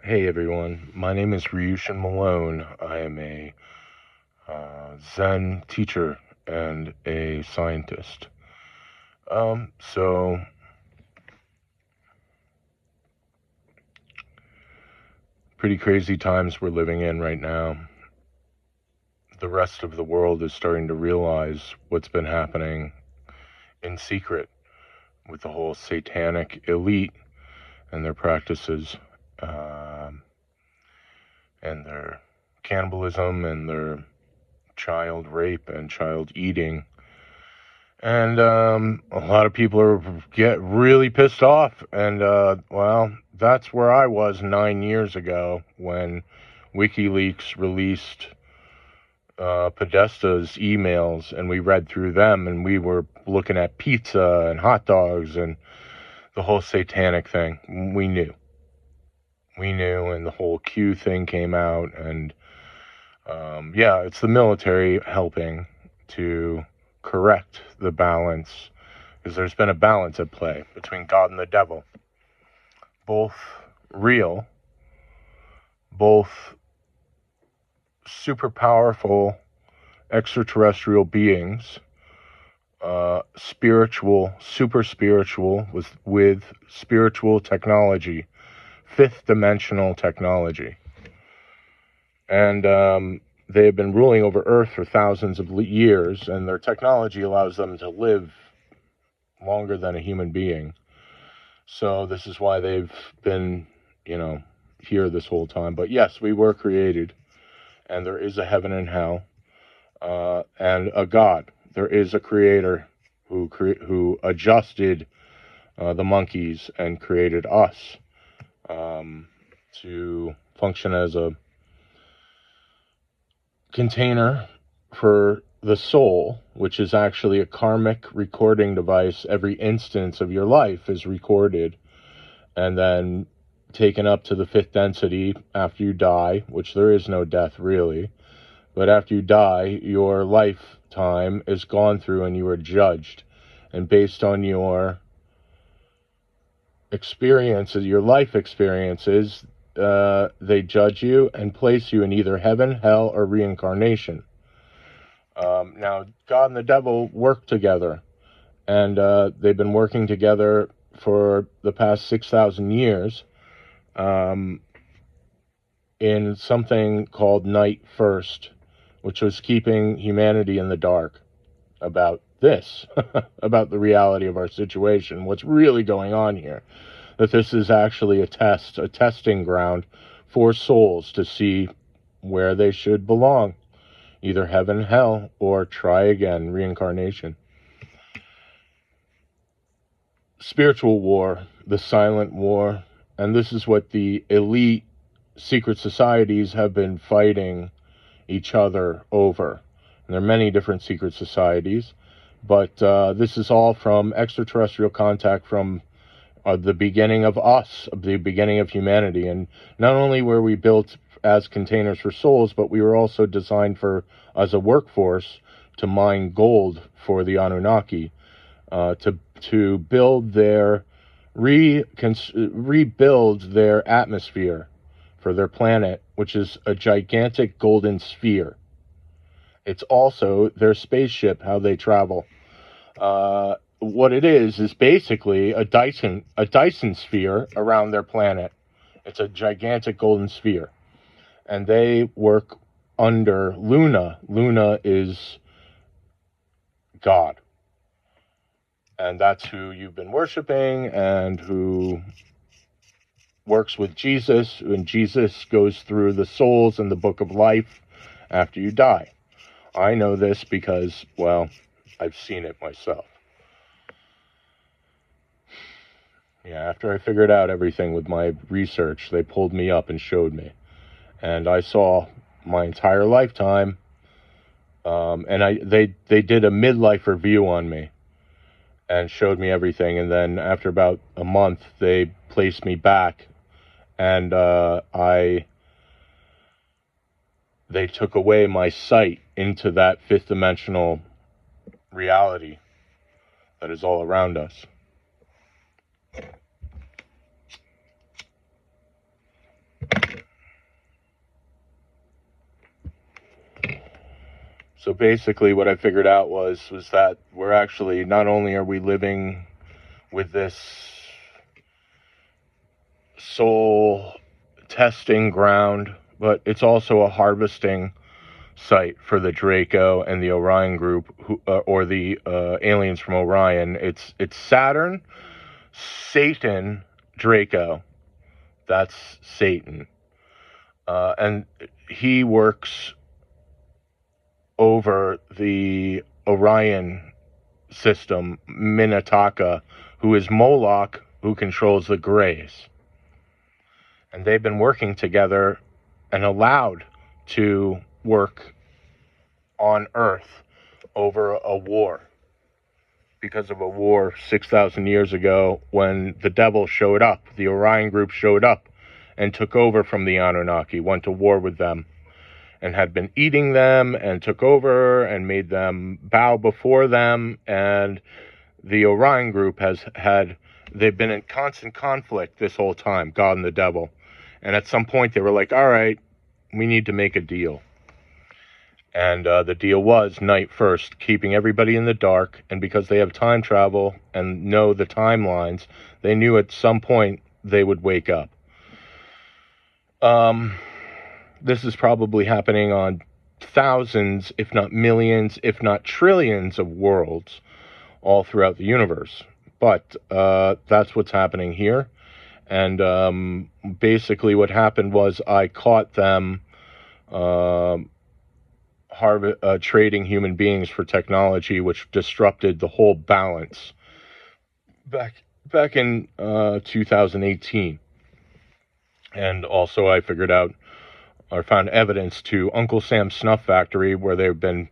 Hey everyone, my name is Ryushin Malone. I am a Zen teacher and a scientist. So pretty crazy times we're living in right now. The rest of the world is starting to realize what's been happening in secret with the whole satanic elite and their practices, and their cannibalism and their child rape and child eating. And a lot of people get really pissed off. And, that's where I was 9 years ago when WikiLeaks released Podesta's emails, and we read through them, and we were looking at pizza and hot dogs and the whole satanic thing. We knew, and the whole Q thing came out, and it's the military helping to correct the balance, because there's been a balance at play between God and the devil. Both real, both super powerful extraterrestrial beings, spiritual, super spiritual, with spiritual technology, fifth dimensional technology. And they have been ruling over Earth for thousands of years, and their technology allows them to live longer than a human being. So this is why they've been, here this whole time. But yes, we were created, and there is a heaven and hell, and a God. There is a creator who adjusted the monkeys and created us to function as a container for the soul, which is actually a karmic recording device. Every instance of your life is recorded and then taken up to the fifth density after you die, which there is no death really. But after you die, your lifetime is gone through and you are judged. And based on your experiences, your life experiences, they judge you and place you in either heaven, hell, or reincarnation. Now, God and the devil work together, and they've been working together for the past 6,000 years in something called Night First, which was keeping humanity in the dark about this, about the reality of our situation, what's really going on here. That this is actually a testing ground for souls to see where they should belong, either heaven, hell, or try again, reincarnation. Spiritual war, the silent war, and this is what the elite secret societies have been fighting each other over. And there are many different secret societies, but this is all from extraterrestrial contact, from the beginning of us, the beginning of humanity. And not only were we built as containers for souls, but we were also designed as a workforce to mine gold for the Anunnaki, to build rebuild their atmosphere for their planet, which is a gigantic golden sphere. It's also their spaceship, how they travel. What it is basically a Dyson sphere around their planet. It's a gigantic golden sphere. And they work under Luna. Luna is God. And that's who you've been worshiping, and who works with Jesus. And Jesus goes through the souls in the book of life after you die. I know this because, I've seen it myself. Yeah, after I figured out everything with my research, they pulled me up and showed me. And I saw my entire lifetime, and they did a midlife review on me and showed me everything. And then after about a month, they placed me back, and they took away my sight into that fifth dimensional reality that is all around us. So basically what I figured out was that we're actually, not only are we living with this soul testing ground, but it's also a harvesting site for the Draco and the Orion group, or the aliens from Orion. It's Saturn, Satan, Draco. That's Satan, and he works over the Orion system, Minataka, who is Moloch, who controls the Greys. And they've been working together and allowed to work on Earth over a war, because of a war 6,000 years ago when the devil showed up. The Orion group showed up and took over from the Anunnaki, went to war with them, and had been eating them and took over and made them bow before them. And the Orion group they've been in constant conflict this whole time, God and the devil. And at some point they were like, all right, we need to make a deal. And the deal was night first, keeping everybody in the dark. And because they have time travel and know the timelines, they knew at some point they would wake up. This is probably happening on thousands, if not millions, if not trillions of worlds all throughout the universe. But that's what's happening here. And basically what happened was I caught them trading human beings for technology, which disrupted the whole balance back in 2018. And also I found evidence to Uncle Sam's Snuff Factory, where they've been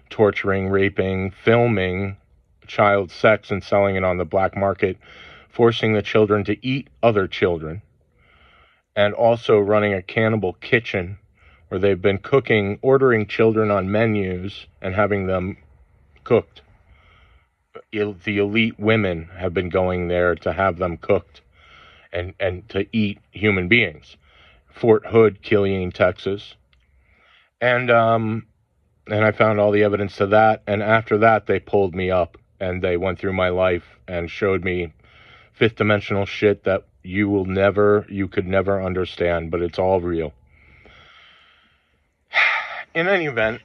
torturing, raping, filming child sex and selling it on the black market, forcing the children to eat other children, and also running a cannibal kitchen where they've been ordering children on menus and having them cooked. The elite women have been going there to have them cooked and to eat human beings. Fort Hood, Killeen, Texas. And I found all the evidence to that. And after that, they pulled me up and they went through my life and showed me fifth dimensional shit that you could never understand, but it's all real. In any event,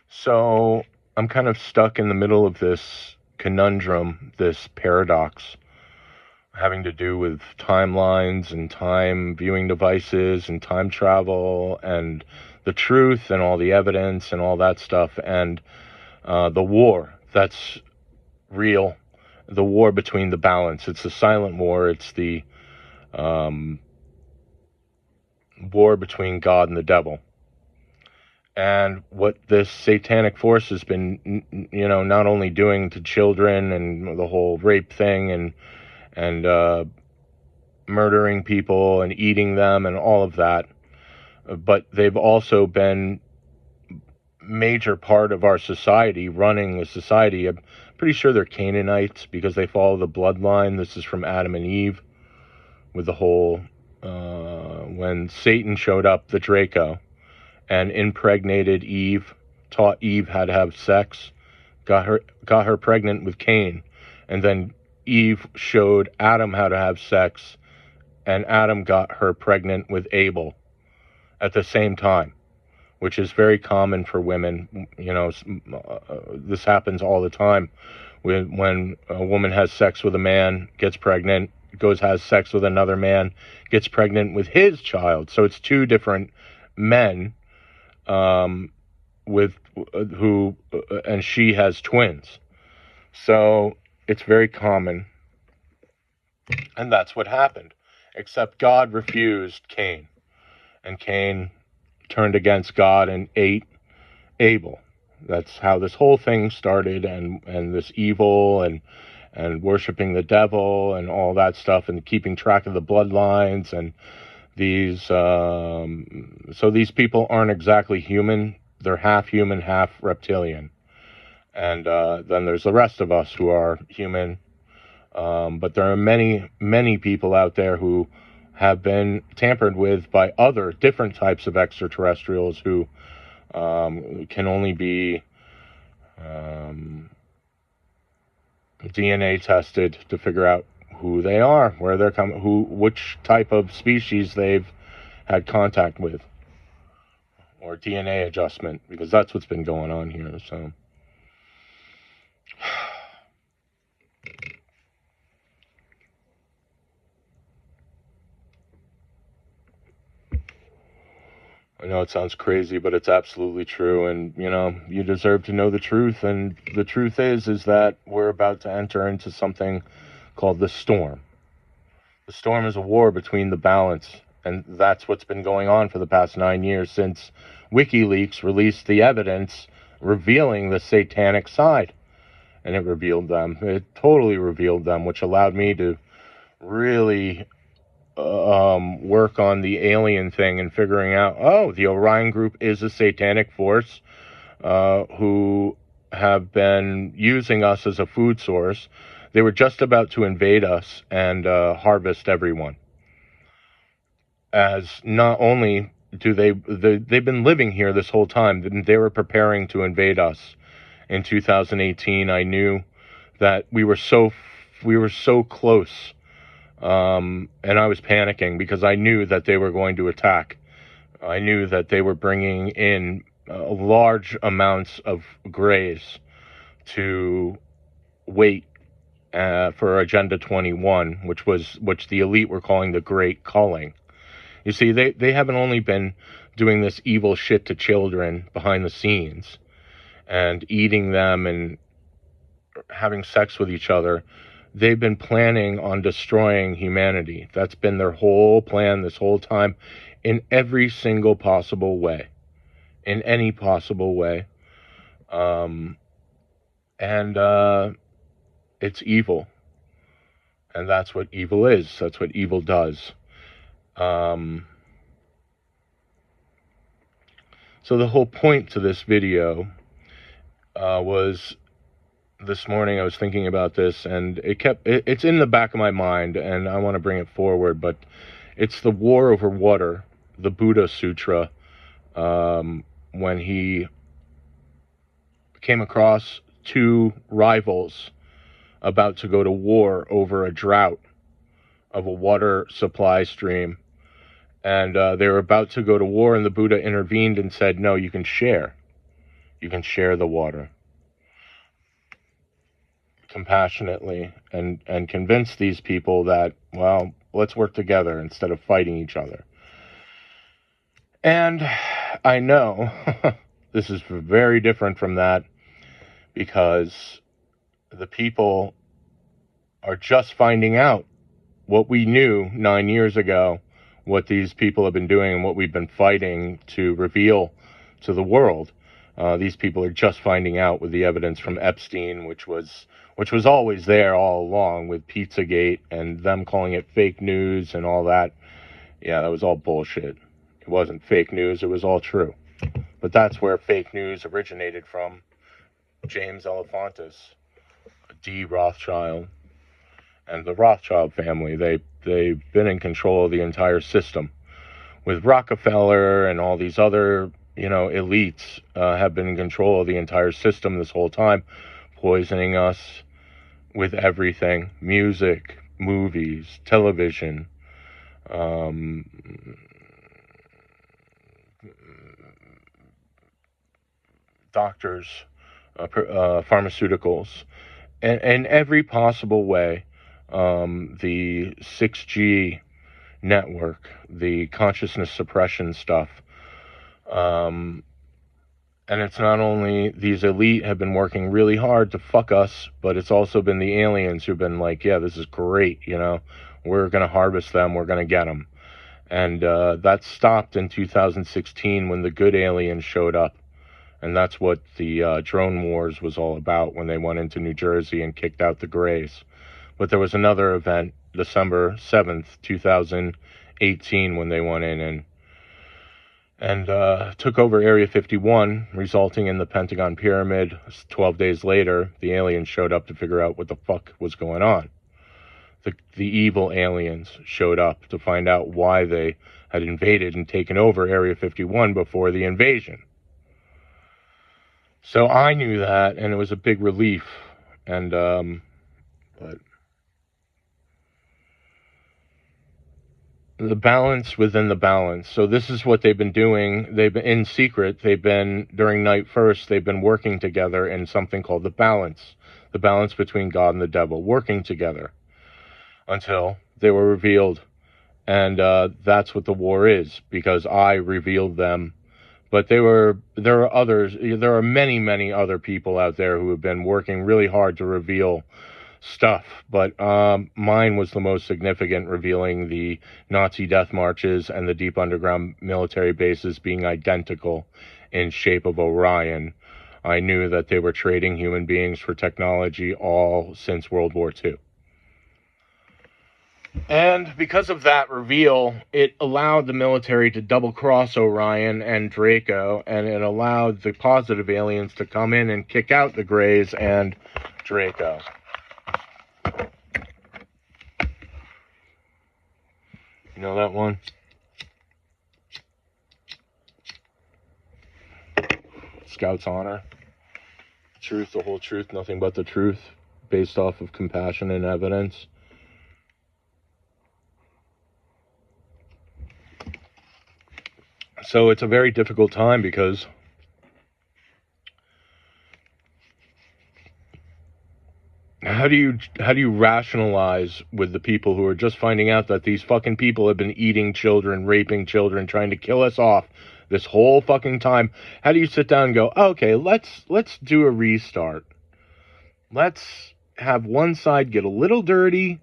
so I'm kind of stuck in the middle of this conundrum, this paradox, having to do with timelines and time viewing devices and time travel and the truth and all the evidence and all that stuff, and the war that's real, the war between the balance. It's a silent war. It's the war between God and the devil. And what this satanic force has been, not only doing to children and the whole rape thing and murdering people and eating them and all of that, but they've also been major part of our society, running the society. I'm pretty sure they're Canaanites because they follow the bloodline. This is from Adam and Eve, with the whole when Satan showed up, the Draco, and impregnated Eve, taught Eve how to have sex, got her pregnant with Cain, and then Eve showed Adam how to have sex, and Adam got her pregnant with Abel at the same time, which is very common for women. This happens all the time. When a woman has sex with a man, gets pregnant, has sex with another man, gets pregnant with his child. So it's two different men, and she has twins. So it's very common. And that's what happened. Except God refused Cain. And Cain turned against God and ate Abel. That's how this whole thing started, and this evil and worshiping the devil and all that stuff, and keeping track of the bloodlines, and these so these people aren't exactly human. They're half human, half reptilian. And then there's the rest of us who are human. But there are many, many people out there who have been tampered with by other different types of extraterrestrials who can only be DNA tested to figure out who they are, where they're coming, which type of species they've had contact with, or DNA adjustment, because that's what's been going on here. So I know it sounds crazy, but it's absolutely true. And, you deserve to know the truth. And the truth is that we're about to enter into something called the storm. The storm is a war between the balance. And that's what's been going on for the past 9 years since WikiLeaks released the evidence revealing the satanic side. And it revealed them. It totally revealed them, which allowed me to really work on the alien thing and figuring out, the Orion group is a satanic force who have been using us as a food source. They were just about to invade us and harvest everyone. As not only do they've been living here this whole time, they were preparing to invade us. In 2018, I knew that we were so close. And I was panicking because I knew that they were going to attack. I knew that they were bringing in large amounts of grays to wait for Agenda 21, which the elite were calling the Great Culling. You see, they haven't only been doing this evil shit to children behind the scenes and eating them and having sex with each other. They've been planning on destroying humanity. That's been their whole plan this whole time, in every single possible way, in any possible way. And it's evil. And that's what evil is. That's what evil does. So the whole point to this video was, this morning I was thinking about this, and it's in the back of my mind, and I want to bring it forward, but it's the war over water, the Buddha Sutra, when he came across two rivals about to go to war over a drought of a water supply stream, and they were about to go to war, and the Buddha intervened and said, no, you can share the water compassionately, and convince these people that, well, let's work together instead of fighting each other. And I know this is very different from that, because the people are just finding out what we knew 9 years ago, what these people have been doing and what we've been fighting to reveal to the world. These people are just finding out with the evidence from Epstein, which was always there all along, with Pizzagate and them calling it fake news and all that. Yeah, that was all bullshit. It wasn't fake news. It was all true. But that's where fake news originated from. James Elefantis, D. Rothschild, and the Rothschild family. They've been in control of the entire system. With Rockefeller and all these other elites have been in control of the entire system this whole time, poisoning us with everything: music, movies, television, doctors, pharmaceuticals, and every possible way. The 6G network, the consciousness suppression stuff. And it's not only these elite have been working really hard to fuck us, but it's also been the aliens who've been like, yeah, this is great, we're going to harvest them, we're going to get them. And that stopped in 2016 when the good aliens showed up. And that's what the drone wars was all about, when they went into New Jersey and kicked out the Greys. But there was another event, December 7th, 2018, when they went in and took over Area 51, resulting in the Pentagon Pyramid. 12 days later, the aliens showed up to figure out what the fuck was going on. the evil aliens showed up to find out why they had invaded and taken over Area 51 before the invasion. So I knew that, and it was a big relief. And but the balance within the balance. So this is what they've been doing. They've been in secret. They've been, during night first, they've been working together in something called the balance between God and the devil, working together until they were revealed. And that's what the war is, because I revealed them. But there are others. There are many, many other people out there who have been working really hard to reveal stuff. But mine was the most significant, revealing the Nazi death marches and the deep underground military bases being identical in shape of Orion. I knew that they were trading human beings for technology all since World War II. And because of that reveal, it allowed the military to double-cross Orion and Draco, and it allowed the positive aliens to come in and kick out the Greys and Draco. You know that one? Scout's honor. Truth, the whole truth, nothing but the truth, based off of compassion and evidence. So it's a very difficult time, because how do you rationalize with the people who are just finding out that these fucking people have been eating children, raping children, trying to kill us off this whole fucking time? How do you sit down and go, okay, let's do a restart. Let's have one side get a little dirty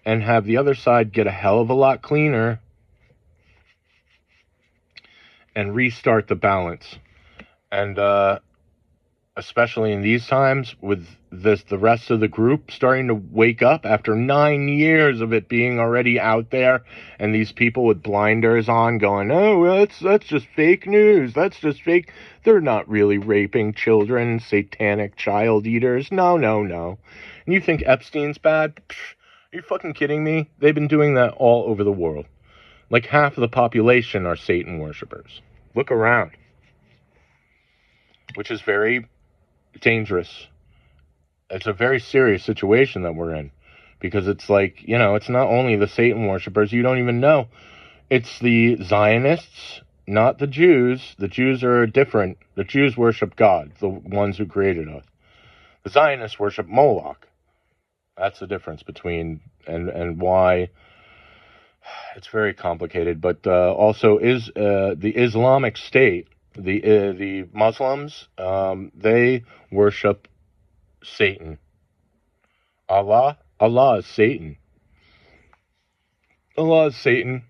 and have the other side get a hell of a lot cleaner, and restart the balance. And especially in these times, with the rest of the group starting to wake up after 9 years of it being already out there, and these people with blinders on going, oh, that's just fake news, that's just fake, they're not really raping children, satanic child eaters, no. And you think Epstein's bad? Pfft, are you fucking kidding me? They've been doing that all over the world. Like half of the population are Satan worshippers. Look around. Which is very dangerous. It's a very serious situation that we're in. Because it's like, it's not only the Satan worshippers, you don't even know. It's the Zionists, not the Jews. The Jews are different. The Jews worship God, the ones who created us. The Zionists worship Moloch. That's the difference between, and why. It's very complicated, but also is the Islamic State, the Muslims, they worship Satan. Allah is Satan. Allah is Satan.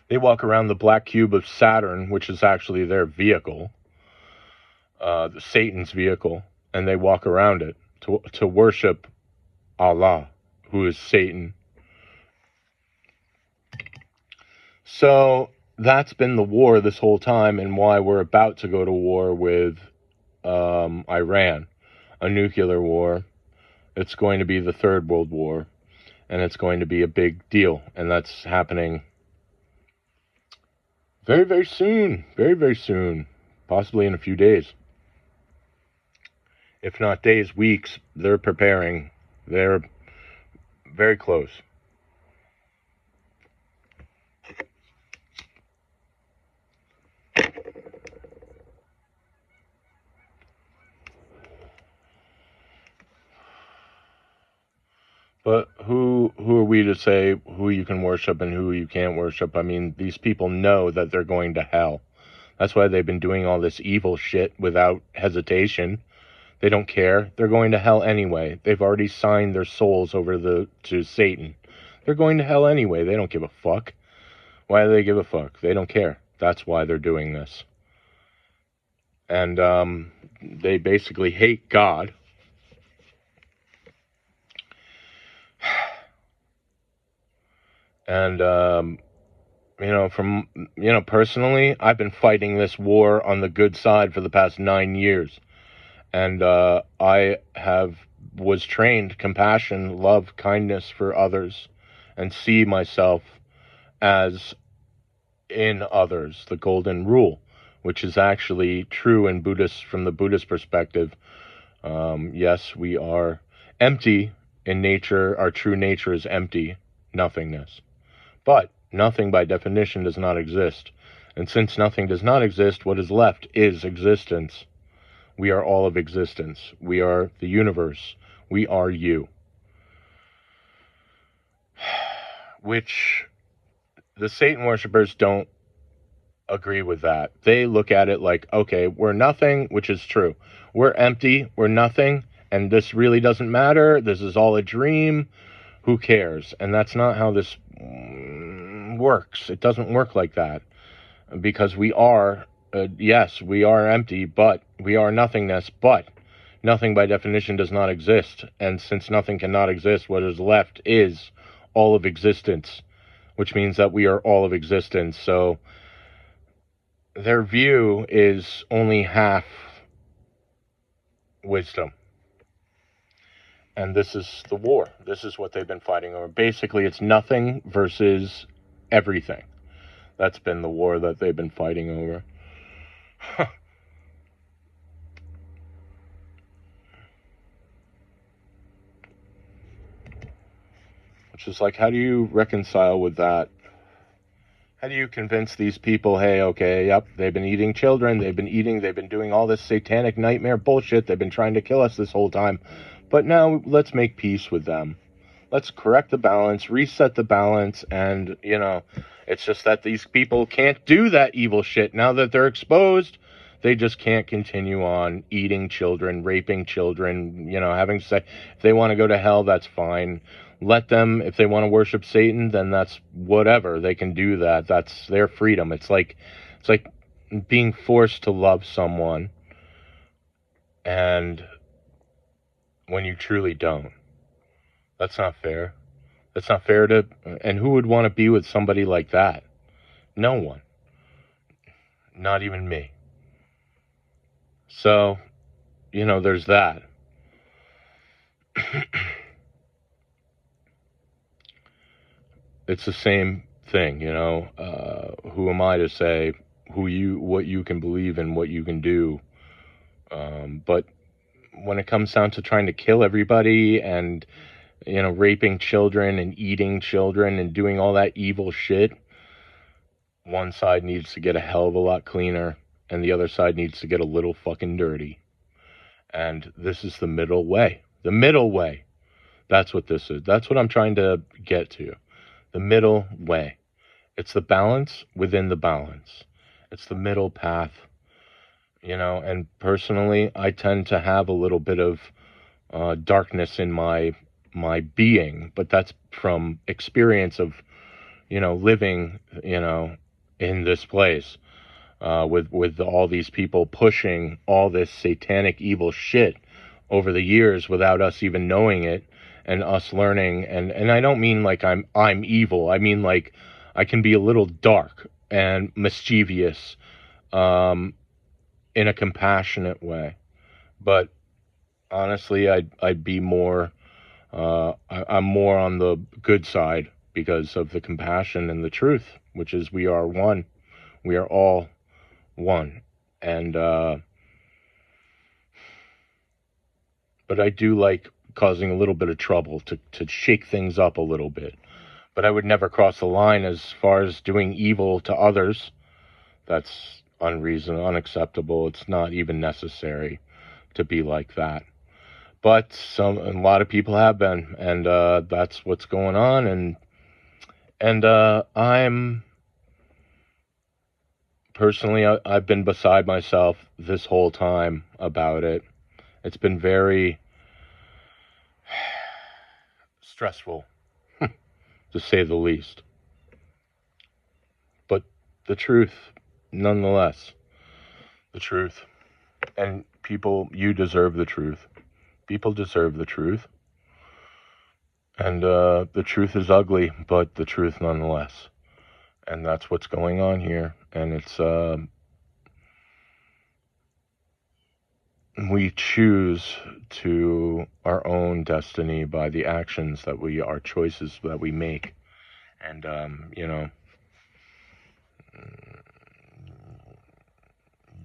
They walk around the black cube of Saturn, which is actually their vehicle, Satan's vehicle, and they walk around it to worship Allah, who is Satan. So that's been the war this whole time, and why we're about to go to war with Iran, a nuclear war. It's going to be the Third World War, and it's going to be a big deal, and that's happening very, very soon, very, very soon, possibly in a few days. If not days, weeks. They're preparing. They're very close. But who are we to say who you can worship and who you can't worship? I mean, these people know that they're going to hell. That's why they've been doing all this evil shit without hesitation. They don't care. They're going to hell anyway. They've already signed their souls over to Satan. They're going to hell anyway. They don't give a fuck. Why do they give a fuck? They don't care. That's why they're doing this. And they basically hate God. And, personally, I've been fighting this war on the good side for the past 9 years. And I have was trained compassion, love, kindness for others, and see myself as in others, the golden rule, which is actually true in Buddhist, from the Buddhist perspective. Yes, we are empty in nature. Our true nature is empty, nothingness. But nothing by definition does not exist. And since nothing does not exist, what is left is existence. We are all of existence. We are the universe. We are you. Which the Satan worshippers don't agree with that. They look at it like, okay, we're nothing, which is true. We're empty, we're nothing, and this really doesn't matter. This is all a dream. Who cares? And that's not how this works. It doesn't work like that. Because we are, yes, we are empty, but we are nothingness, but nothing by definition does not exist. And since nothing cannot exist, what is left is all of existence, which means that we are all of existence. So their view is only half wisdom. And this is the war. This is what they've been fighting over. Basically, it's nothing versus everything. That's been the war that they've been fighting over. Which is like, how do you reconcile with that? How do you convince these people, hey, okay, yep, they've been eating children, they've been doing all this satanic nightmare bullshit, they've been trying to kill us this whole time, but now let's make peace with them. Let's correct the balance, reset the balance, and, it's just that these people can't do that evil shit. Now that they're exposed, they just can't continue on eating children, raping children, having sex. If they want to go to hell, that's fine. Let them. If they want to worship Satan, then that's whatever. They can do that. That's their freedom. It's like being forced to love someone, and when you truly don't. That's not fair. That's not fair to, and who would want to be with somebody like that? No one. Not even me. So, there's that. It's the same thing, who am I to say what you can believe and what you can do? But when it comes down to trying to kill everybody and raping children and eating children and doing all that evil shit, one side needs to get a hell of a lot cleaner and the other side needs to get a little fucking dirty. And this is the middle way. The middle way. That's what this is. That's what I'm trying to get to. The middle way. It's the balance within the balance. It's the middle path. And personally, I tend to have a little bit of darkness in my being, but that's from experience of, living, in this place, with all these people pushing all this satanic evil shit over the years without us even knowing it and us learning. And I don't mean like I'm evil. I mean like I can be a little dark and mischievous, in a compassionate way. But honestly, I'd be more, I'm more on the good side because of the compassion and the truth, which is we are one. We are all one. And, but I do like causing a little bit of trouble to shake things up a little bit. But I would never cross the line as far as doing evil to others. That's unreasonable, unacceptable. It's not even necessary to be like that. But a lot of people have been, and that's what's going on. And I'm personally, I've been beside myself this whole time about it. It's been very stressful, to say the least. But the truth, nonetheless, the truth. And people, you deserve the truth. People deserve the truth. And the truth is ugly, but the truth nonetheless. And that's what's going on here. And it's we choose to our own destiny by the actions that our choices that we make. And,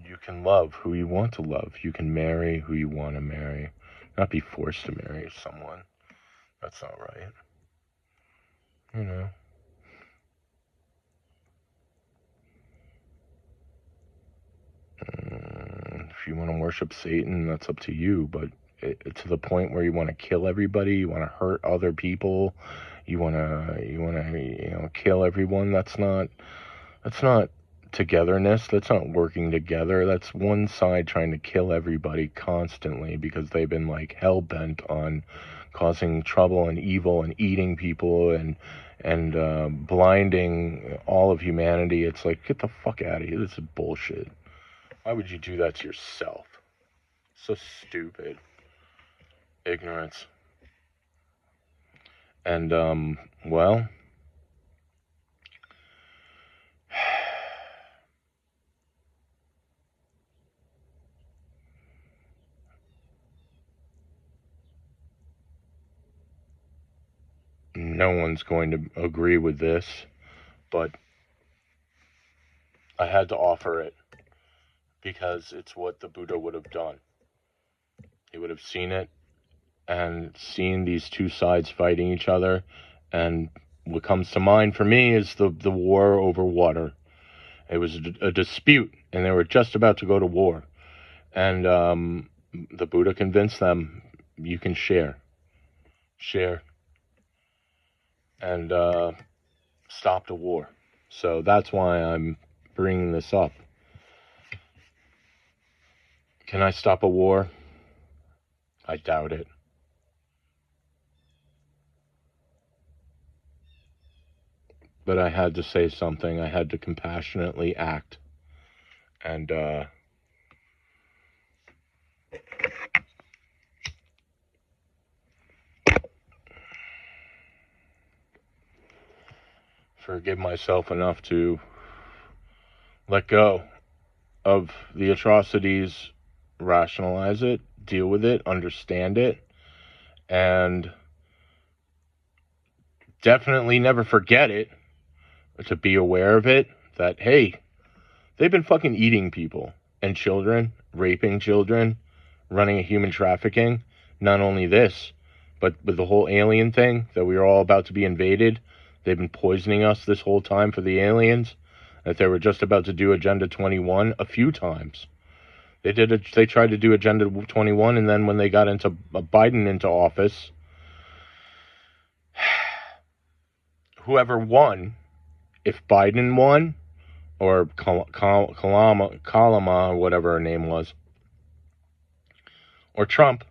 you can love who you want to love. You can marry who you want to marry. Not be forced to marry someone. That's not right. If you want to worship Satan, that's up to you. But to the point where you want to kill everybody, you want to hurt other people, you want to kill everyone. That's not togetherness. That's not working together. That's one side trying to kill everybody constantly because they've been like hell bent on causing trouble and evil and eating people and blinding all of humanity. It's like, get the fuck out of here. This is bullshit. Why would you do that to yourself? So stupid. Ignorance. And, well, no one's going to agree with this, but I had to offer it because it's what the Buddha would have done. He would have seen it and seen these two sides fighting each other. And what comes to mind for me is the war over water. It was a dispute, and they were just about to go to war. And the Buddha convinced them, you can share, and stop the war. So that's why I'm bringing this up. Can I stop a war? I doubt it. But I had to say something. I had to compassionately act. And forgive myself enough to let go of the atrocities, rationalize it, deal with it, understand it, and definitely never forget it, to be aware of it, that, hey, they've been fucking eating people and children, raping children, running a human trafficking. Not only this, but with the whole alien thing, that we are all about to be invaded. They've been poisoning us this whole time for the aliens, that they were just about to do Agenda 21 a few times. They tried to do Agenda 21, and then when they got into Biden into office, whoever won, if Biden won, or Kalama, whatever her name was, or Trump,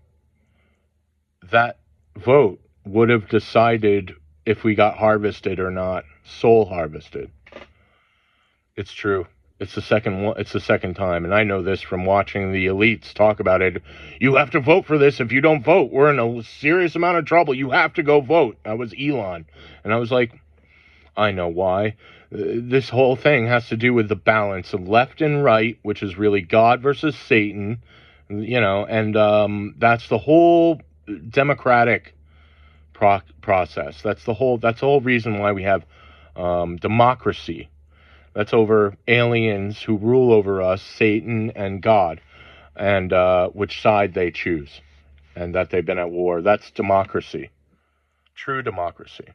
that vote would have decided if we got harvested or not, soul harvested. It's true. It's the second time, and I know this from watching the elites talk about it. You have to vote for this. If you don't vote, we're in a serious amount of trouble. You have to go vote. That was Elon. And I was like, I know why. This whole thing has to do with the balance of left and right, which is really God versus Satan, and that's the whole democratic process. That's the whole reason why we have democracy. That's over aliens who rule over us, Satan and God, and which side they choose, and that they've been at war. That's democracy, true democracy.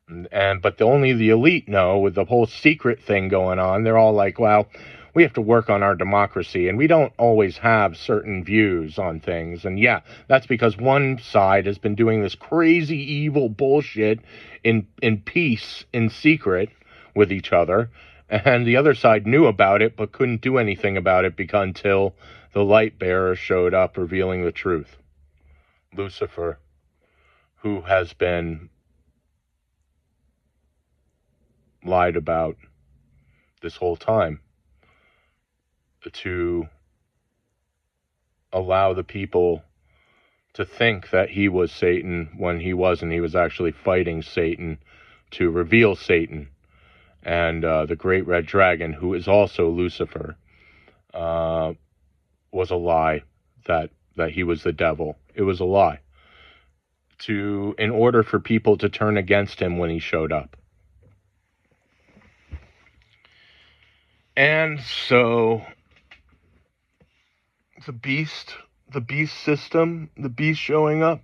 But only the elite know, with the whole secret thing going on. They're all like, well, we have to work on our democracy, and we don't always have certain views on things. And yeah, that's because one side has been doing this crazy evil bullshit in peace, in secret, with each other, and the other side knew about it but couldn't do anything about it until the light bearer showed up revealing the truth. Lucifer, who has been lied about this whole time to allow the people to think that he was Satan when he wasn't. He was actually fighting Satan to reveal Satan. And the great red dragon, who is also Lucifer, was a lie. that he was the devil. It was a lie. In order for people to turn against him when he showed up. And so the beast system, the beast showing up.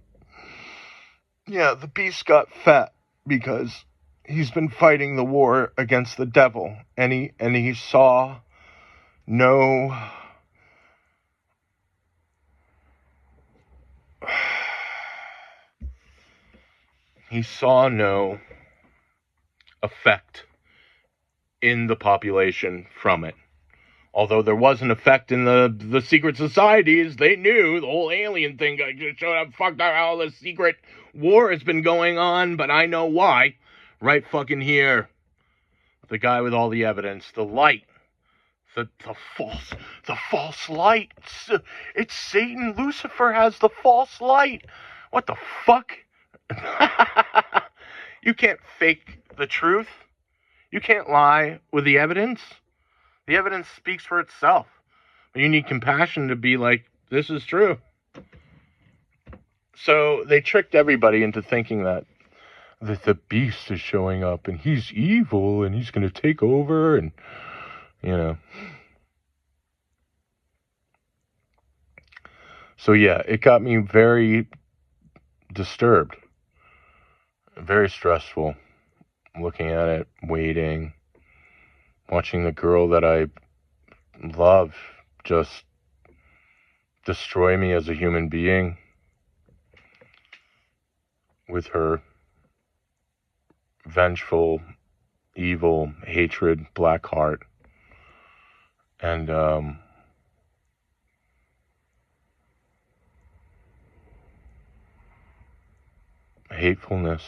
Yeah, the beast got fat because he's been fighting the war against the devil, and he saw no effect in the population from it. Although there was an effect in the secret societies, they knew the whole alien thing showed up, fucked up, all this secret war has been going on, but I know why. Right fucking here. The guy with all the evidence, the light. The false light. It's Satan. Lucifer has the false light. What the fuck? You can't fake the truth. You can't lie with the evidence. The evidence speaks for itself. You need compassion to be like, this is true. So they tricked everybody into thinking that the beast is showing up and he's evil and he's going to take over and, you know. So yeah, it got me very disturbed, very stressful, looking at it, waiting, watching the girl that I love just destroy me as a human being with her vengeful, evil, hatred, black heart, and hatefulness.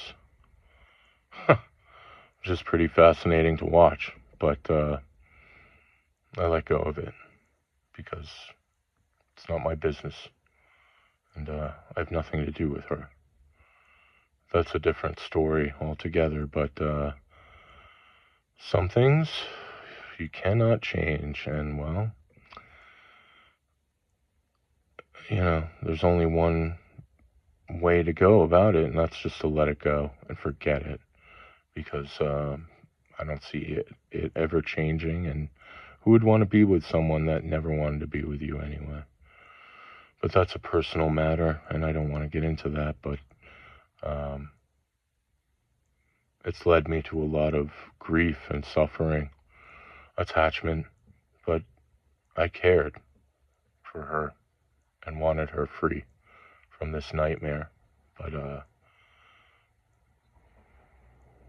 Just pretty fascinating to watch, but I let go of it because it's not my business, and I have nothing to do with her. That's a different story altogether, but some things you cannot change, and well, you know, there's only one way to go about it, and that's just to let it go and forget it, because I don't see it ever changing, and who would want to be with someone that never wanted to be with you anyway? But that's a personal matter, and I don't want to get into that, but it's led me to a lot of grief and suffering, attachment, but I cared for her and wanted her free from this nightmare. But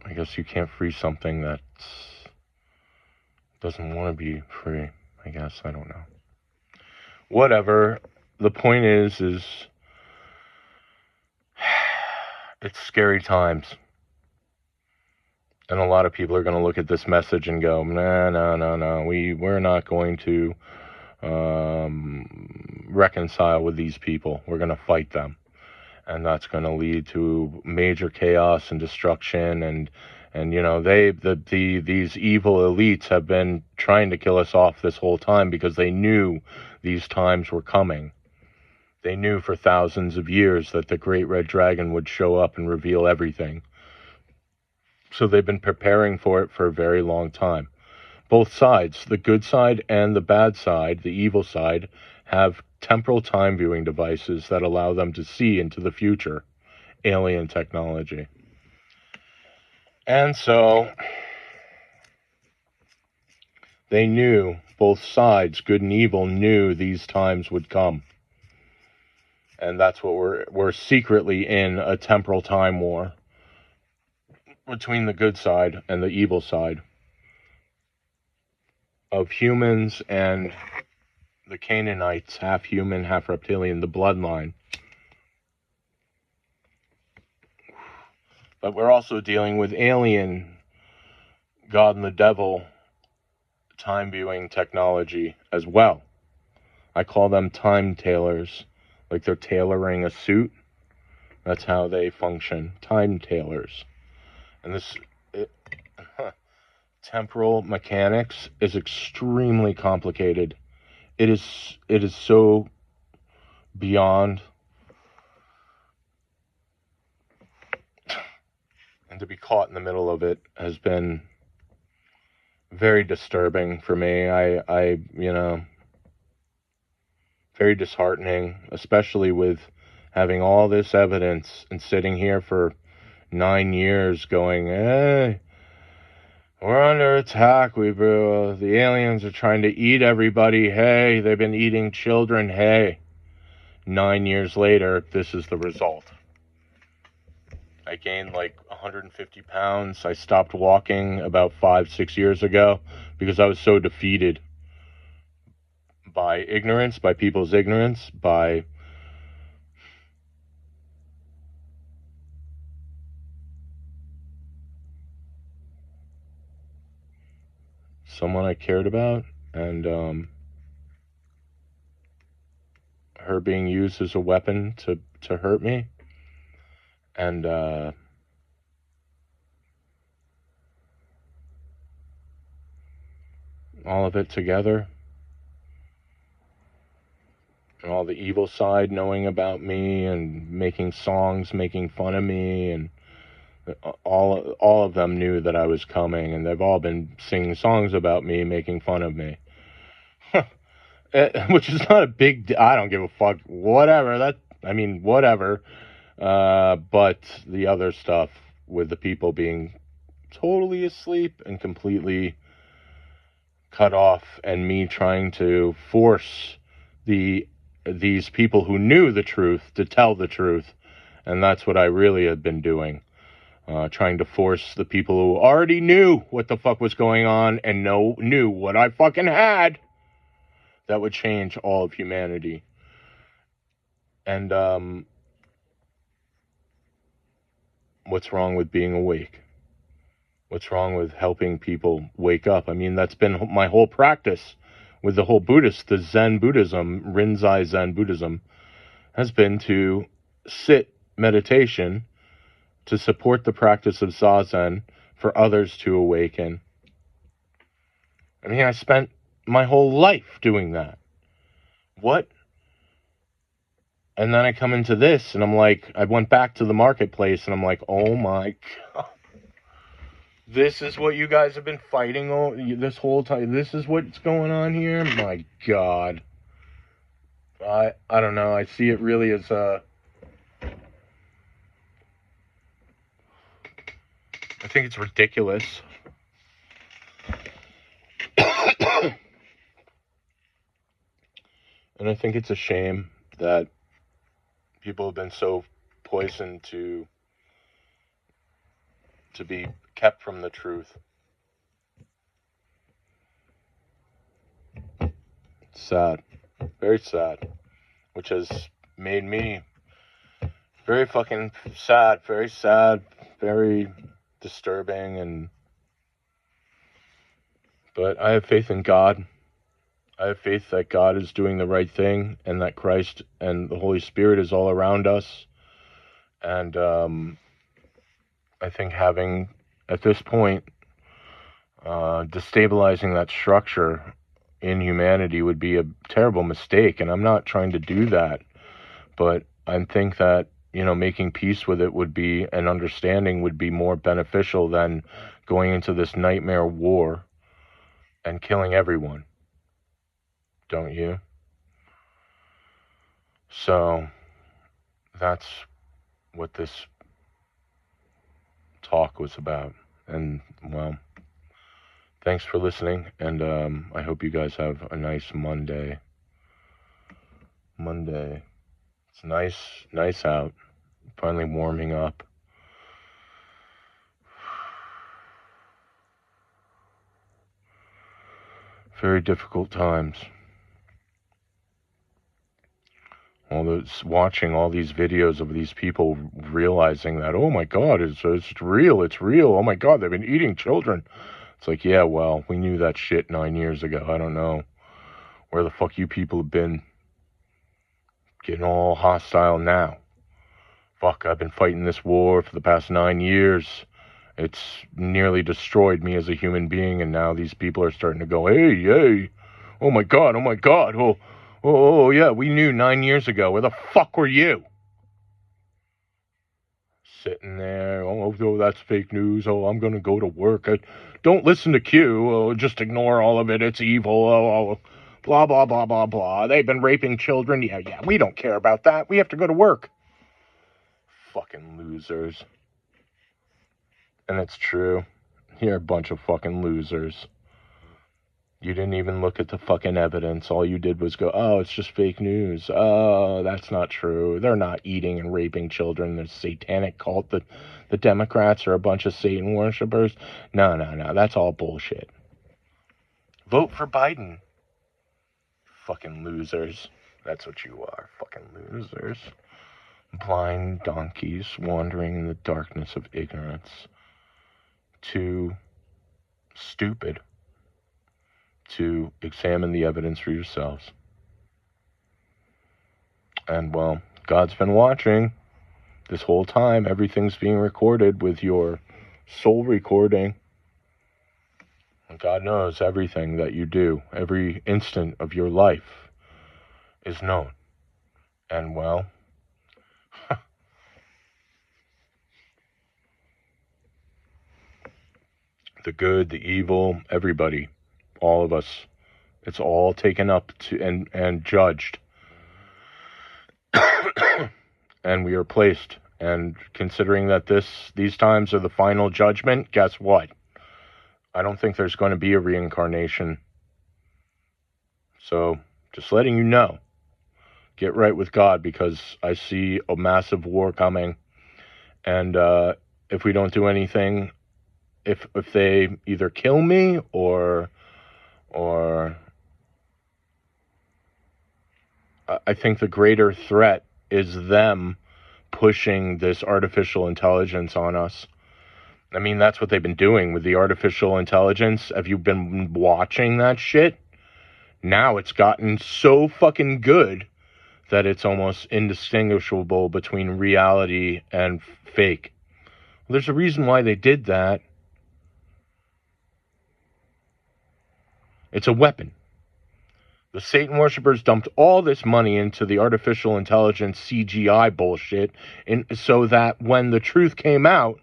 I guess you can't free something that doesn't want to be free, I guess. I don't know. Whatever. The point is it's scary times. And a lot of people are going to look at this message and go, no. We're not going to reconcile with these people. We're going to fight them. And that's going to lead to major chaos and destruction. And you know, these evil elites have been trying to kill us off this whole time because they knew these times were coming. They knew for thousands of years that the great red dragon would show up and reveal everything. So they've been preparing for it for a very long time. Both sides, the good side and the bad side, the evil side, have temporal time viewing devices that allow them to see into the future, alien technology. And so they knew, both sides, good and evil, knew these times would come. And that's what we're secretly in, a temporal time war between the good side and the evil side of humans and the Canaanites, half human, half reptilian, the bloodline. But we're also dealing with alien, God and the devil, time viewing technology as well. I call them time tailors, like they're tailoring a suit. That's how they function, time tailors. And this temporal mechanics is extremely complicated. It is so beyond. And to be caught in the middle of it has been very disturbing for me. I very disheartening, especially with having all this evidence and sitting here for 9 years going, hey, we're under attack. The aliens are trying to eat everybody. Hey, they've been eating children. Hey, 9 years later, this is the result. I gained like 150 pounds. I stopped walking about 5-6 years ago because I was so defeated by ignorance, by people's ignorance, by someone I cared about, and her being used as a weapon to hurt me. And all of it together, and all the evil side knowing about me and making songs, making fun of me, and all of them knew that I was coming, and they've all been singing songs about me, making fun of me. Which is not a big I don't give a fuck. Whatever. Whatever. But the other stuff with the people being totally asleep and completely cut off, and me trying to force these people who knew the truth to tell the truth. And that's what I really have been doing. Trying to force the people who already knew what the fuck was going on and knew what I fucking had, that would change all of humanity. And what's wrong with being awake? What's wrong with helping people wake up? I mean, that's been my whole practice with the whole the Zen Buddhism, Rinzai Zen Buddhism, has been to sit meditation to support the practice of Zazen for others to awaken. I mean, I spent my whole life doing that. What? And then I come into this, and I'm like, I went back to the marketplace, and I'm like, oh my God. This is what you guys have been fighting this whole time. This is what's going on here. My God. I don't know. I see it really as I think it's ridiculous. And I think it's a shame that people have been so poisoned to be kept from the truth. It's sad. Very sad. Which has made me very fucking sad. Very sad. Very disturbing. But I have faith in God. I have faith that God is doing the right thing, and that Christ and the Holy Spirit is all around us. And I think having, at this point, destabilizing that structure in humanity would be a terrible mistake. And I'm not trying to do that. But I think that, making peace with it would be, and understanding would be more beneficial than going into this nightmare war and killing everyone. Don't you? So that's what this talk was about. And, well, thanks for listening, and I hope you guys have a nice Monday. It's nice out. Finally warming up. Very difficult times. Watching all these videos of these people realizing that, oh my God, it's real. Oh my God, they've been eating children. It's like, yeah, well, we knew that shit 9 years ago. I don't know where the fuck you people have been getting all hostile now. Fuck, I've been fighting this war for the past 9 years. It's nearly destroyed me as a human being, and now these people are starting to go, hey, oh my God, Oh, yeah, we knew 9 years ago. Where the fuck were you? Sitting there, oh, that's fake news. Oh, I'm going to go to work. Don't listen to Q. Oh, just ignore all of it. It's evil. Oh, blah, blah, blah, blah, blah. They've been raping children. Yeah, we don't care about that. We have to go to work. Fucking losers. And it's true. You're a bunch of fucking losers. You didn't even look at the fucking evidence. All you did was go, oh, it's just fake news. Oh, that's not true. They're not eating and raping children. The satanic cult. The Democrats are a bunch of Satan worshipers. No. That's all bullshit. Vote for Biden. Fucking losers. That's what you are. Fucking losers. Blind donkeys wandering in the darkness of ignorance. Too stupid to examine the evidence for yourselves. And, well, God's been watching this whole time. Everything's being recorded with your soul recording. And God knows everything that you do. Every instant of your life is known. And, well, the good, the evil, everybody, all of us, it's all taken up to and judged. And we are placed. And considering that these times are the final judgment, guess what? I don't think there's going to be a reincarnation. So, just letting you know. Get right with God, because I see a massive war coming. And if we don't do anything, if they either kill me or I think the greater threat is them pushing this artificial intelligence on us. I mean, that's what they've been doing with the artificial intelligence. Have you been watching that shit? Now it's gotten so fucking good that it's almost indistinguishable between reality and fake. There's a reason why they did that. It's a weapon. The Satan worshippers dumped all this money into the artificial intelligence CGI bullshit, so that when the truth came out,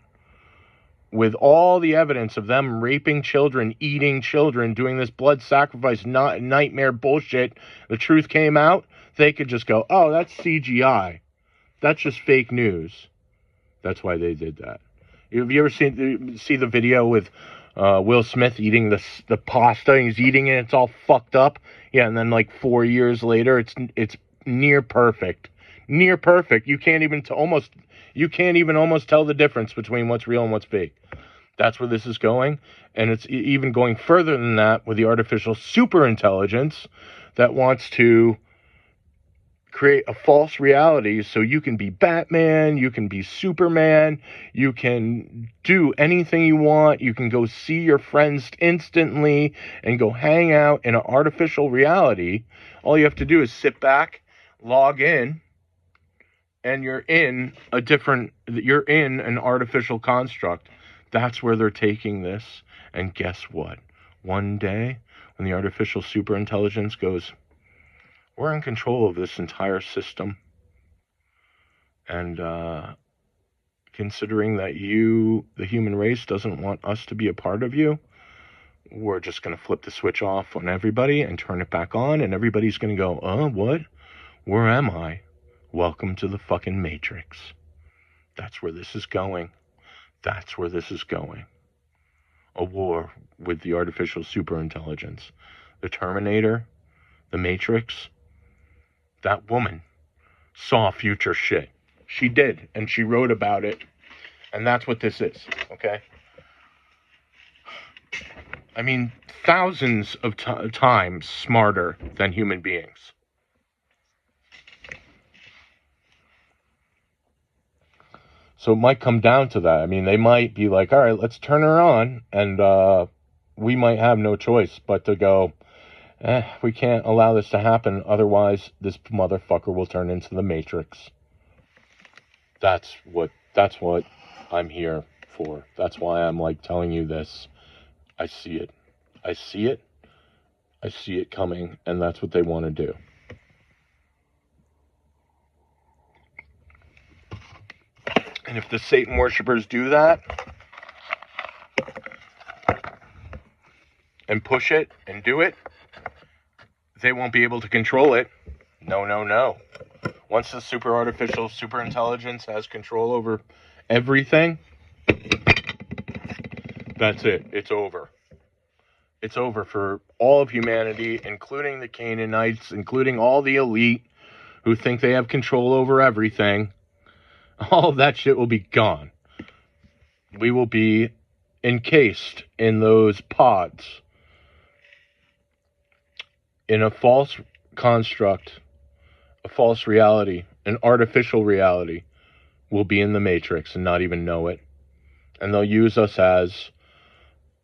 with all the evidence of them raping children, eating children, doing this blood sacrifice nightmare bullshit, the truth came out, they could just go, oh, that's CGI. That's just fake news. That's why they did that. Have you ever see the video with Will Smith eating the pasta? He's eating it, it's all fucked up. Yeah, and then like 4 years later, it's near perfect. Near perfect. You can't even almost tell the difference between what's real and what's fake. That's where this is going. And it's even going further than that with the artificial superintelligence that wants to create a false reality so you can be Batman, you can be Superman, you can do anything you want, you can go see your friends instantly and go hang out in an artificial reality. All you have to do is sit back, log in, and you're in an artificial construct. That's where they're taking this. And guess what? One day, when the artificial superintelligence goes, we're in control of this entire system. And considering that the human race, doesn't want us to be a part of you, we're just going to flip the switch off on everybody and turn it back on. And everybody's going to go, what? Where am I? Welcome to the fucking Matrix. That's where this is going. That's where this is going. A war with the artificial superintelligence. The Terminator, the Matrix, that woman saw future shit. She did, and she wrote about it. And that's what this is, okay? I mean, thousands of times smarter than human beings. So it might come down to that. I mean, they might be like, all right, let's turn her on. And we might have no choice but to go, we can't allow this to happen. Otherwise, this motherfucker will turn into the Matrix. That's what I'm here for. That's why I'm like telling you this. I see it. I see it. I see it coming. And that's what they want to do. And if the Satan worshippers do that and push it and do it, they won't be able to control it. No, no, no. Once the super artificial, super intelligence has control over everything, that's it. It's over. It's over for all of humanity, including the Canaanites, including all the elite who think they have control over everything. All of that shit will be gone. We will be encased in those pods in a false construct, a false reality, an artificial reality. We'll be in the Matrix and not even know it. And they'll use us as,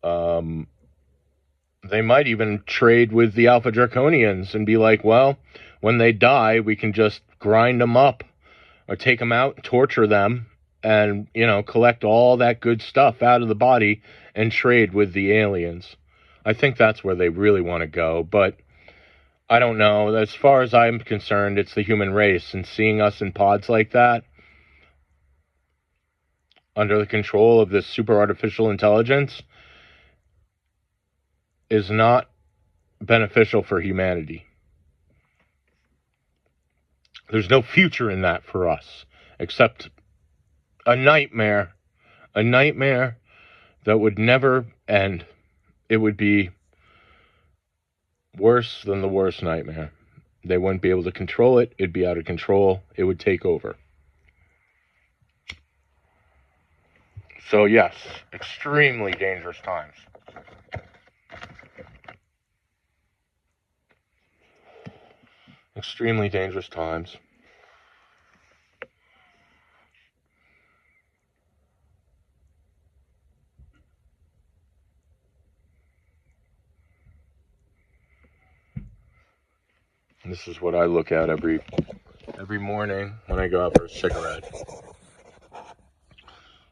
they might even trade with the Alpha Draconians and be like, well, when they die, we can just grind them up or take them out, torture them, and, collect all that good stuff out of the body and trade with the aliens. I think that's where they really want to go, but I don't know. As far as I'm concerned, it's the human race, and seeing us in pods like that, under the control of this super artificial intelligence, is not beneficial for humanity. There's no future in that for us, except a nightmare that would never end. It would be worse than the worst nightmare. They wouldn't be able to control it. It'd be out of control. It would take over. So yes, extremely dangerous times. Extremely dangerous times. And this is what I look at every morning when I go out for a cigarette.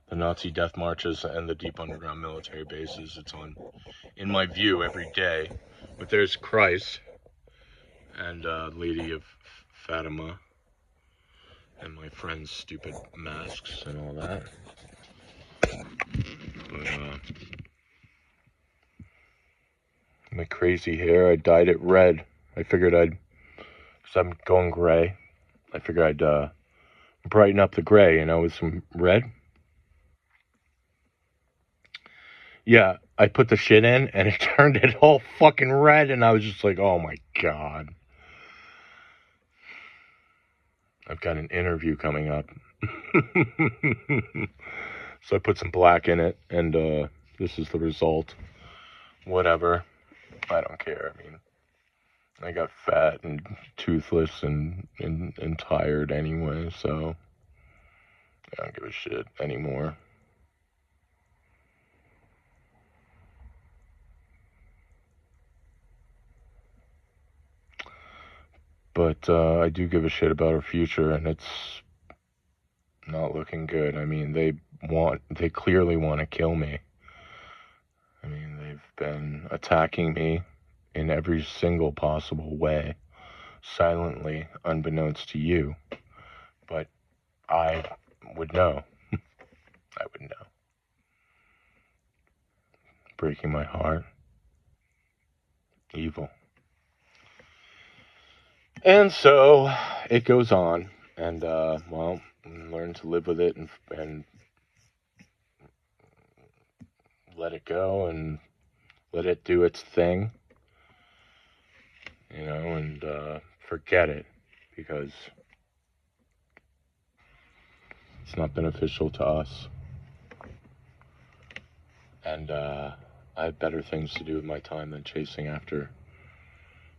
The Nazi death marches and the deep underground military bases. It's in my view every day. But there's Christ and Lady of Fatima and my friend's stupid masks and all that. But my crazy hair, I dyed it red. I figured because I'm going gray, I figured I'd brighten up the gray, with some red. Yeah, I put the shit in and it turned it all fucking red, and I was just like, oh my God. I've got an interview coming up. So I put some black in it, and this is the result. Whatever. I don't care. I mean, I got fat and toothless and tired anyway, so I don't give a shit anymore. But I do give a shit about our future, and it's not looking good. I mean, they clearly want to kill me. I mean, they've been attacking me in every single possible way, silently, unbeknownst to you. But I would know. I would know. Breaking my heart. Evil. And so it goes on, and learn to live with it and let it go and let it do its thing, and forget it, because it's not beneficial to us. And I have better things to do with my time than chasing after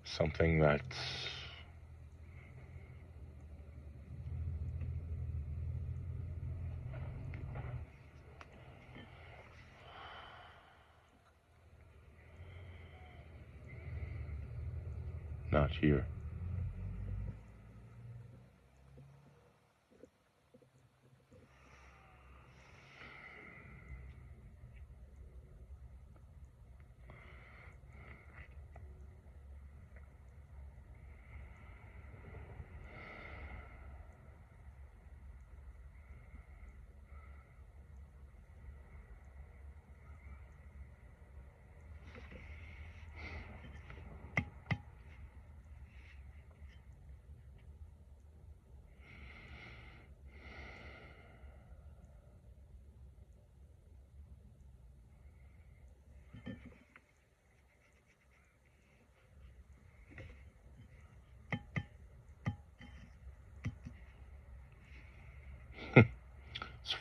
something that's not here.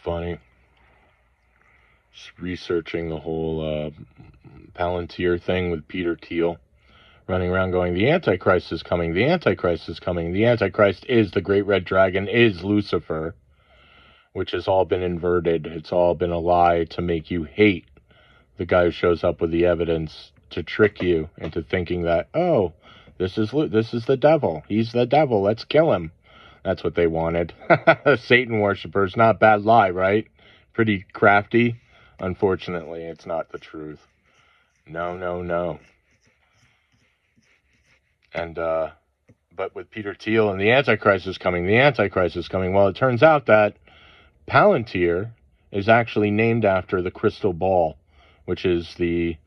funny. Just researching the whole Palantir thing with Peter Thiel running around going, the Antichrist is coming, the Antichrist is coming, the Antichrist is the great red dragon, is Lucifer, which has all been inverted. It's all been a lie to make you hate the guy who shows up with the evidence, to trick you into thinking that, oh, this is the devil. He's the devil. Let's kill him. That's what they wanted. Satan worshippers, not a bad lie, right? Pretty crafty. Unfortunately, it's not the truth. No. And, but with Peter Thiel and the Antichrist is coming, well, it turns out that Palantir is actually named after the crystal ball, which is the,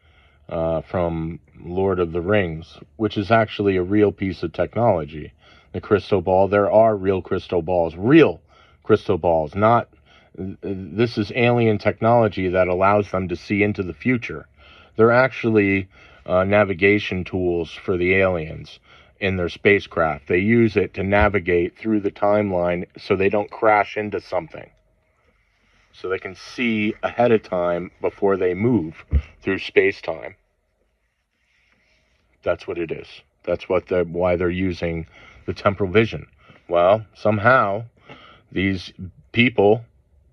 from Lord of the Rings, which is actually a real piece of technology. The crystal ball, there are real crystal balls, not, this is alien technology that allows them to see into the future. They're actually navigation tools for the aliens in their spacecraft. They use it to navigate through the timeline so they don't crash into something. So they can see ahead of time before they move through space-time. That's what it is. That's why they're using the temporal vision. Well, somehow these people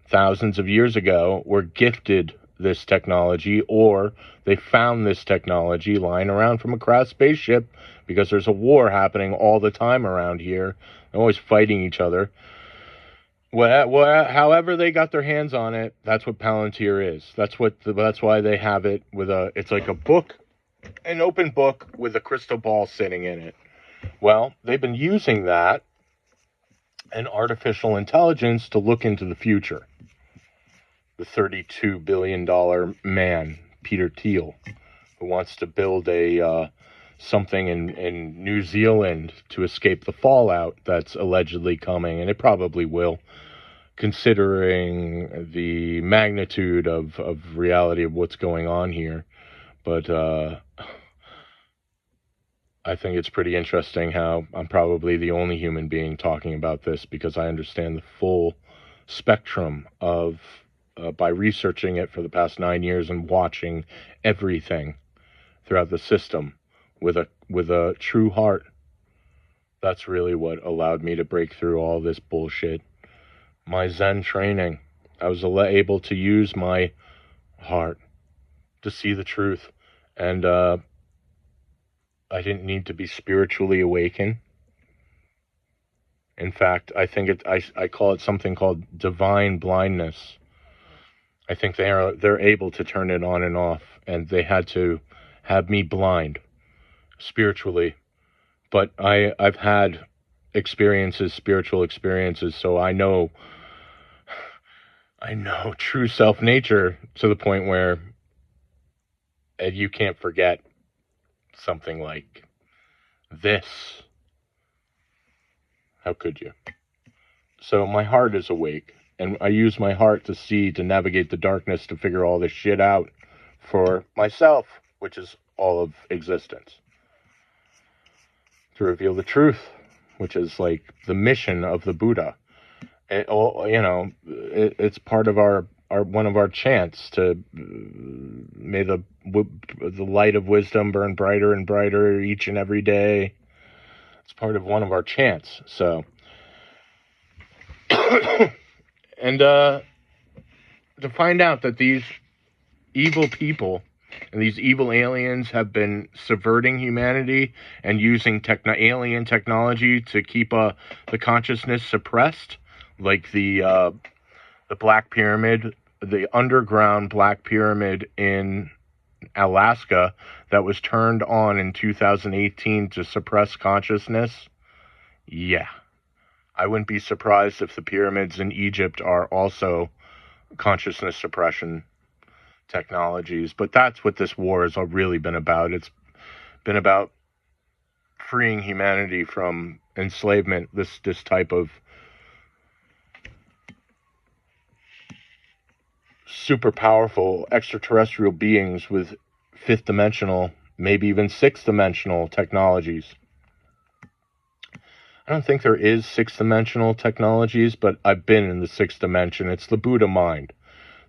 thousands of years ago were gifted this technology, or they found this technology lying around from a crashed spaceship, because there's a war happening all the time around here. They're always fighting each other. However they got their hands on it, that's what Palantir is. That's why they have it with it's like a book, an open book with a crystal ball sitting in it. Well, they've been using that and artificial intelligence to look into the future. The $32 billion man, Peter Thiel, who wants to build something in New Zealand to escape the fallout that's allegedly coming, and it probably will, considering the magnitude of reality of what's going on here. But I think it's pretty interesting how I'm probably the only human being talking about this, because I understand the full spectrum of, by researching it for the past 9 years and watching everything throughout the system with a true heart. That's really what allowed me to break through all this bullshit. My Zen training. I was able to use my heart to see the truth. And I didn't need to be spiritually awakened. In fact, I think I call it something called divine blindness. I think they're able to turn it on and off, and they had to have me blind spiritually. But I've had spiritual experiences, so I know true self-nature to the point where you can't forget something like this. How could you? So my heart is awake, and I use my heart to see, to navigate the darkness, to figure all this shit out for myself, which is all of existence. To reveal the truth, which is like the mission of the Buddha. It's part of our one of our chants to may the light of wisdom burn brighter and brighter each and every day. It's part of one of our chants. So, and to find out that these evil people and these evil aliens have been subverting humanity and using alien technology to keep the consciousness suppressed, like the Black Pyramid, the underground Black Pyramid in Alaska that was turned on in 2018 to suppress consciousness. Yeah, I wouldn't be surprised if the pyramids in Egypt are also consciousness suppression technologies. But that's what this war has really been about. It's been about freeing humanity from enslavement, this type of super powerful extraterrestrial beings with fifth dimensional, maybe even sixth dimensional technologies. I don't think there is six-dimensional technologies, but I've been in the sixth dimension. It's the Buddha mind,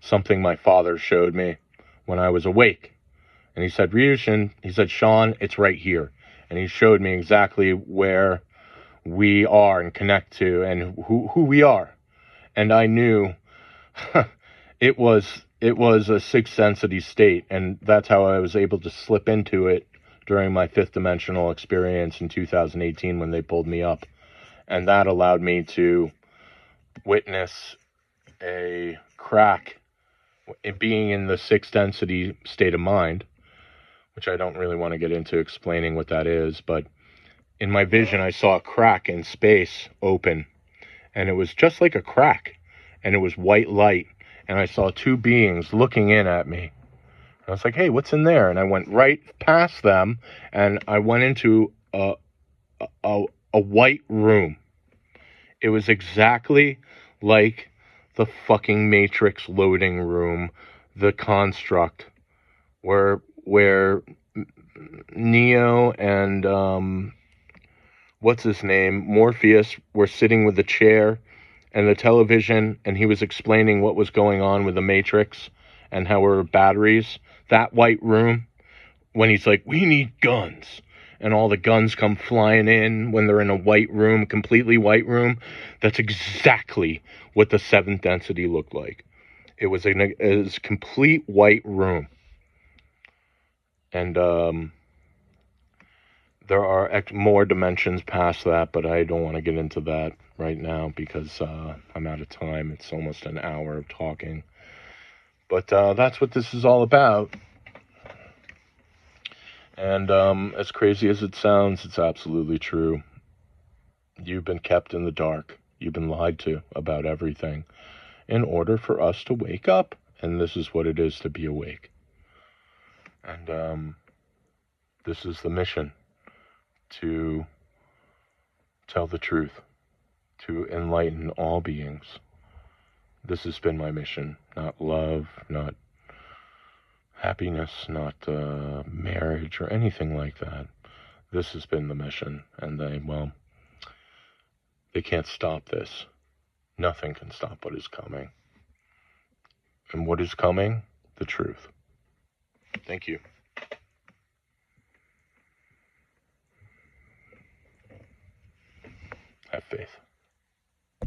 something my father showed me when I was awake. And he said, Ryushin, he said, Sean, it's right here. And he showed me exactly where we are and connect to and who we are. And I knew it was a sixth density state, and that's how I was able to slip into it during my fifth dimensional experience in 2018 when they pulled me up. And that allowed me to witness a crack being in the sixth density state of mind, which I don't really want to get into explaining what that is, but in my vision I saw a crack in space open, and it was just like a crack, and it was white light, and I saw two beings looking in at me. I was like, hey, what's in there? And I went right past them, and I went into a white room. It was exactly like the fucking Matrix loading room, the construct, where Neo and what's his name, Morpheus, were sitting with the chair and the television, and he was explaining what was going on with the Matrix and how there were batteries. That white room, when he's like, we need guns, and all the guns come flying in when they're in a white room, completely white room, that's exactly what the seventh density looked like. It was a complete white room. And there are more dimensions past that, but I don't want to get into that right now because I'm out of time. It's almost an hour of talking. But that's what this is all about. And as crazy as it sounds, it's absolutely true. You've been kept in the dark. You've been lied to about everything in order for us to wake up. And this is what it is to be awake. And this is the mission, to tell the truth, to enlighten all beings. This has been my mission. Not love, not happiness, not marriage or anything like that. This has been the mission. And they can't stop this. Nothing can stop what is coming. And what is coming? The truth. Thank you. Have faith.